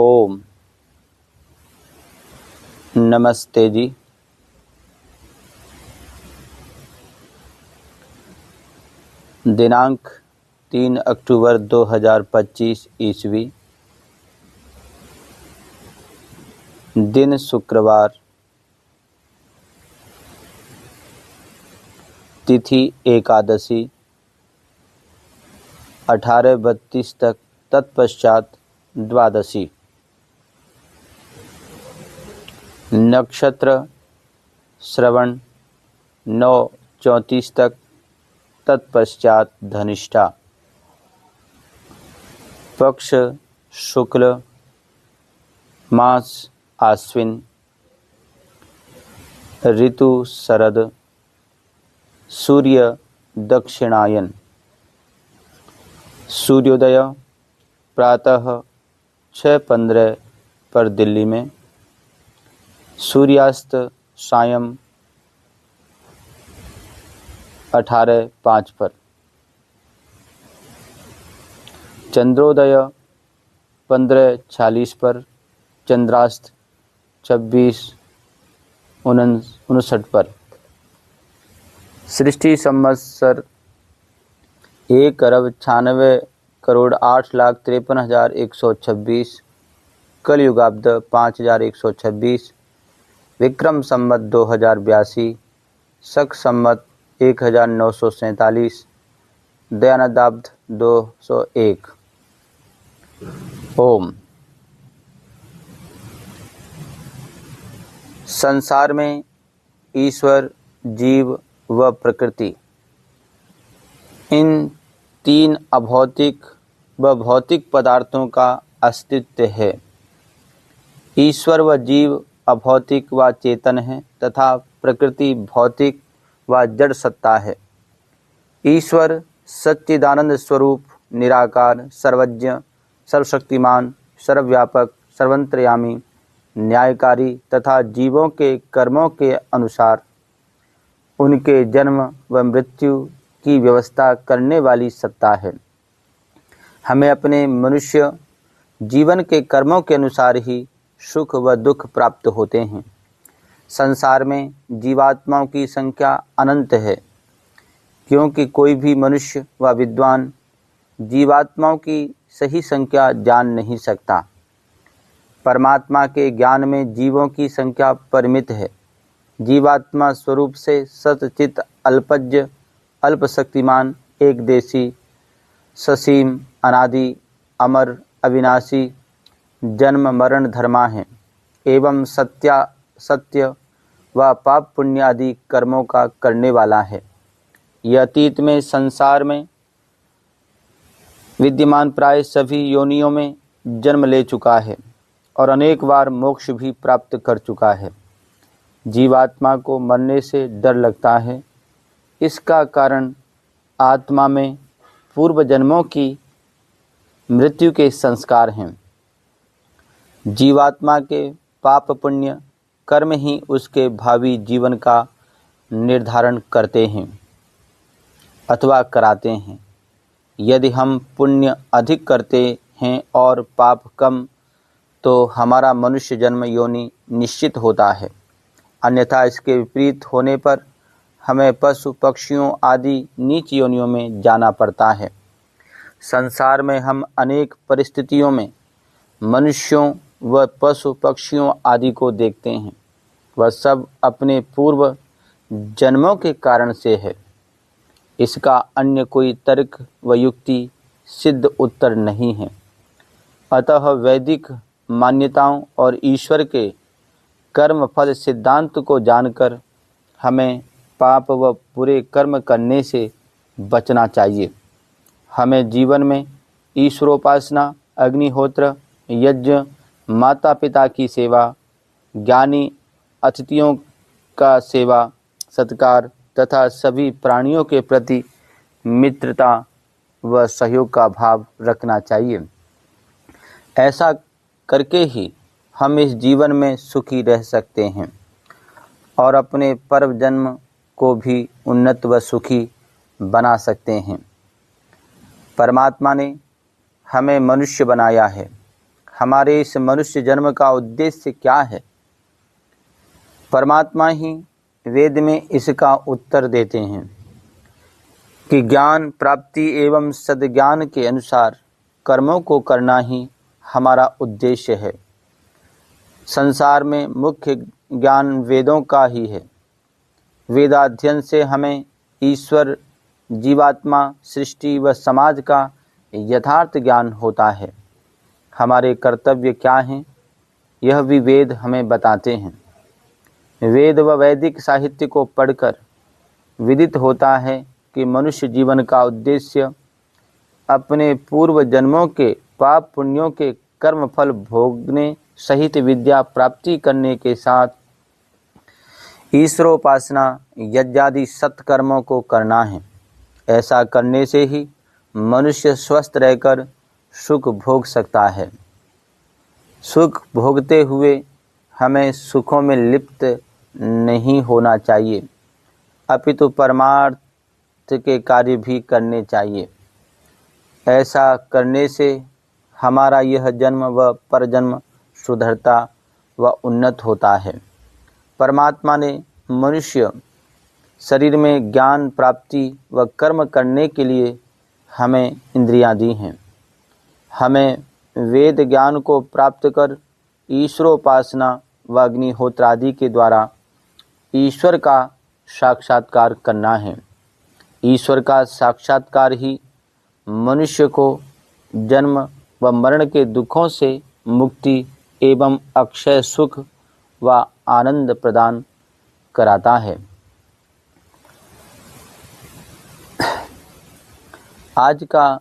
ओम नमस्ते जी। दिनांक 3 अक्टूबर 2025 ईस्वी, दिन शुक्रवार, तिथि एकादशी, 18:32 तक, तत्पश्चात द्वादशी। नक्षत्र श्रवण 9:34 तक, तत्पश्चात धनिष्ठा। पक्ष शुक्ल, मास आश्विन, ऋतु शरद, सूर्य दक्षिणायन। सूर्योदय प्रातः 6:15 पर दिल्ली में, सूर्यास्त सायं 18:05 पर। चंद्रोदय 15:46 पर, चंद्रास्त 26:59 पर। सृष्टि संवत्सर 1,96,08,53,126, कलयुगाब्द 5,126, विक्रम संवत 2082, शक संवत 1947, दयानदाब्द 201। ओम। संसार में ईश्वर, जीव व प्रकृति, इन तीन अभौतिक व भौतिक पदार्थों का अस्तित्व है। ईश्वर व जीव अभौतिक व चेतन है तथा प्रकृति भौतिक व जड़ सत्ता है। ईश्वर सच्चिदानंद स्वरूप, निराकार, सर्वज्ञ, सर्वशक्तिमान, सर्वव्यापक, सर्वंतर्यामी, न्यायकारी तथा जीवों के कर्मों के अनुसार उनके जन्म व मृत्यु की व्यवस्था करने वाली सत्ता है। हमें अपने मनुष्य जीवन के कर्मों के अनुसार ही सुख व दुख प्राप्त होते हैं। संसार में जीवात्माओं की संख्या अनंत है, क्योंकि कोई भी मनुष्य व विद्वान जीवात्माओं की सही संख्या जान नहीं सकता। परमात्मा के ज्ञान में जीवों की संख्या परिमित है। जीवात्मा स्वरूप से सतचित, अल्पज्ञ, अल्पशक्तिमान, एकदेशी, ससीम, अनादि, अमर, अविनाशी, जन्म मरण धर्मा है एवं सत्य व पाप पुण्य आदि कर्मों का करने वाला है। यह अतीत में संसार में विद्यमान प्राय सभी योनियों में जन्म ले चुका है और अनेक बार मोक्ष भी प्राप्त कर चुका है। जीवात्मा को मरने से डर लगता है। इसका कारण आत्मा में पूर्व जन्मों की मृत्यु के संस्कार हैं। जीवात्मा के पाप पुण्य कर्म ही उसके भावी जीवन का निर्धारण करते हैं अथवा कराते हैं। यदि हम पुण्य अधिक करते हैं और पाप कम, तो हमारा मनुष्य जन्म योनि निश्चित होता है। अन्यथा इसके विपरीत होने पर हमें पशु पक्षियों आदि नीच योनियों में जाना पड़ता है। संसार में हम अनेक परिस्थितियों में मनुष्यों व पशु पक्षियों आदि को देखते हैं। वह सब अपने पूर्व जन्मों के कारण से है। इसका अन्य कोई तर्क व युक्ति सिद्ध उत्तर नहीं है। अतः वैदिक मान्यताओं और ईश्वर के कर्म फल सिद्धांत को जानकर हमें पाप व बुरे कर्म करने से बचना चाहिए। हमें जीवन में ईश्वरोपासना, अग्निहोत्र, यज्ञ, माता पिता की सेवा, ज्ञानी अतिथियों का सेवा सत्कार तथा सभी प्राणियों के प्रति मित्रता व सहयोग का भाव रखना चाहिए। ऐसा करके ही हम इस जीवन में सुखी रह सकते हैं और अपने पर्व जन्म को भी उन्नत व सुखी बना सकते हैं। परमात्मा ने हमें मनुष्य बनाया है। हमारे इस मनुष्य जन्म का उद्देश्य क्या है? परमात्मा ही वेद में इसका उत्तर देते हैं कि ज्ञान प्राप्ति एवं सद्ज्ञान के अनुसार कर्मों को करना ही हमारा उद्देश्य है। संसार में मुख्य ज्ञान वेदों का ही है। वेदाध्ययन से हमें ईश्वर, जीवात्मा, सृष्टि व समाज का यथार्थ ज्ञान होता है। हमारे कर्तव्य क्या हैं, यह भी वेद हमें बताते हैं। वेद व वैदिक साहित्य को पढ़कर विदित होता है कि मनुष्य जीवन का उद्देश्य अपने पूर्व जन्मों के पाप पुण्यों के कर्म फल भोगने सहित विद्या प्राप्ति करने के साथ ईश्वरोपासना यज्ञादि सत्कर्मों को करना है। ऐसा करने से ही मनुष्य स्वस्थ रहकर सुख भोग सकता है। सुख भोगते हुए हमें सुखों में लिप्त नहीं होना चाहिए, अपितु परमार्थ के कार्य भी करने चाहिए। ऐसा करने से हमारा यह जन्म व परजन्म सुधरता व उन्नत होता है। परमात्मा ने मनुष्य शरीर में ज्ञान प्राप्ति व कर्म करने के लिए हमें इंद्रियां दी हैं। हमें वेद ज्ञान को प्राप्त कर ईश्वरोपासना व अग्निहोत्र आदि के द्वारा ईश्वर का साक्षात्कार करना है। ईश्वर का साक्षात्कार ही मनुष्य को जन्म व मरण के दुखों से मुक्ति एवं अक्षय सुख व आनंद प्रदान कराता है। आज का